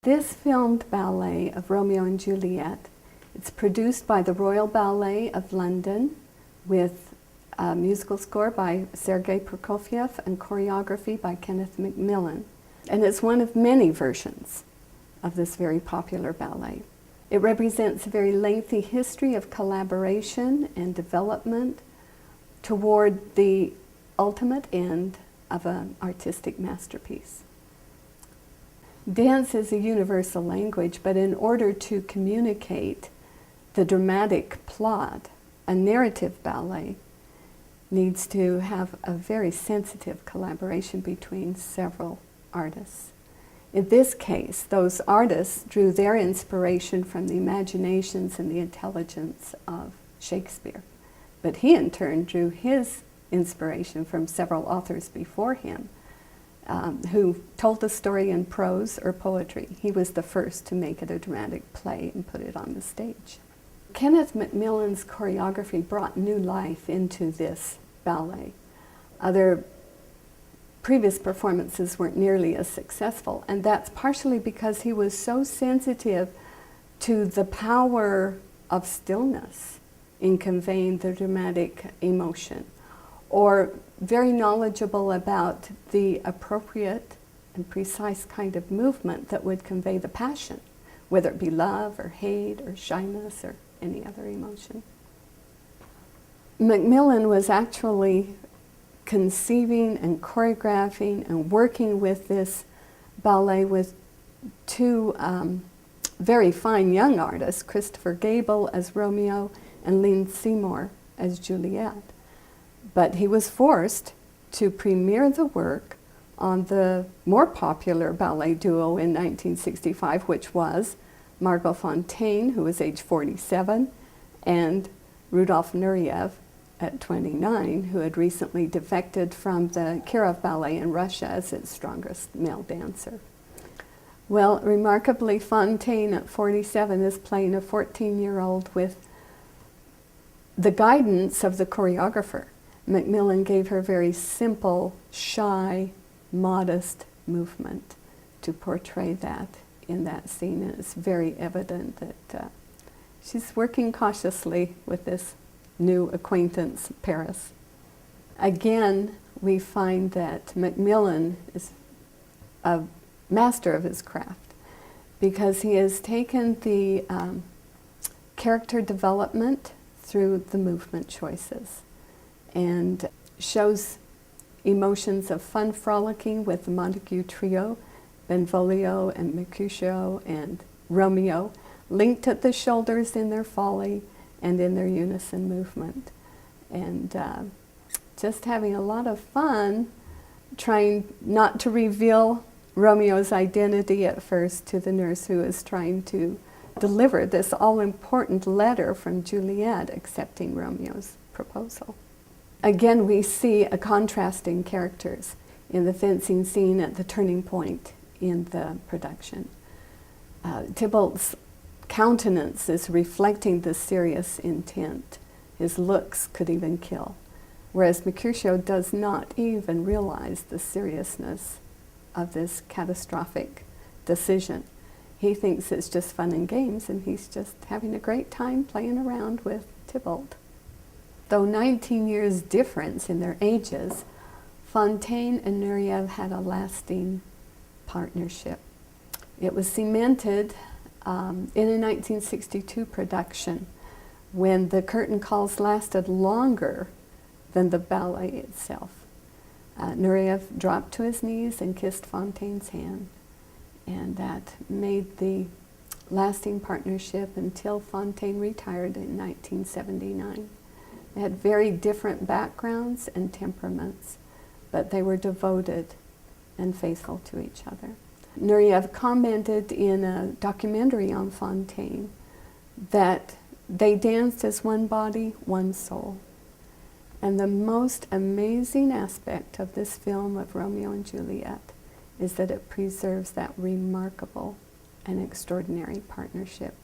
This filmed ballet of Romeo and Juliet, it's produced by the Royal Ballet of London with a musical score by Sergei Prokofiev and choreography by Kenneth Macmillan. And it's one of many versions of this very popular ballet. It represents a very lengthy history of collaboration and development toward the ultimate end of an artistic masterpiece. Dance is a universal language, but in order to communicate the dramatic plot, a narrative ballet needs to have a very sensitive collaboration between several artists. In this case, those artists drew their inspiration from the imaginations and the intelligence of Shakespeare. But he in turn drew his inspiration from several authors before him who told the story in prose or poetry. He was the first to make it a dramatic play and put it on the stage. Kenneth Macmillan's choreography brought new life into this ballet. Other previous performances weren't nearly as successful, and that's partially because he was so sensitive to the power of stillness in conveying the dramatic emotion, or very knowledgeable about the appropriate and precise kind of movement that would convey the passion, whether it be love or hate or shyness or any other emotion. Macmillan was actually conceiving and choreographing and working with this ballet with two very fine young artists, Christopher Gable as Romeo and Lynn Seymour as Juliet. But he was forced to premiere the work on the more popular ballet duo in 1965, which was Margot Fonteyn, who was age 47, and Rudolf Nureyev at 29, who had recently defected from the Kirov Ballet in Russia as its strongest male dancer. Well, remarkably, Fonteyn at 47 is playing a 14-year-old with the guidance of the choreographer. Macmillan gave her very simple, shy, modest movement to portray that in that scene, and it's very evident that she's working cautiously with this new acquaintance, Paris. Again, we find that Macmillan is a master of his craft because he has taken the character development through the movement choices and shows emotions of fun frolicking with the Montague trio, Benvolio and Mercutio and Romeo, linked at the shoulders in their folly and in their unison movement. And just having a lot of fun trying not to reveal Romeo's identity at first to the nurse who is trying to deliver this all-important letter from Juliet accepting Romeo's proposal. Again, we see a contrasting characters in the fencing scene at the turning point in the production. Tybalt's countenance is reflecting the serious intent. His looks could even kill, whereas Mercutio does not even realize the seriousness of this catastrophic decision. He thinks it's just fun and games, and he's just having a great time playing around with Tybalt. Though 19 years difference in their ages, Fonteyn and Nureyev had a lasting partnership. It was cemented in a 1962 production when the curtain calls lasted longer than the ballet itself. Nureyev dropped to his knees and kissed Fonteyn's hand, and that made the lasting partnership until Fonteyn retired in 1979. They had very different backgrounds and temperaments, but they were devoted and faithful to each other. Nureyev commented in a documentary on Fonteyn that they danced as one body, one soul. And the most amazing aspect of this film of Romeo and Juliet is that it preserves that remarkable and extraordinary partnership.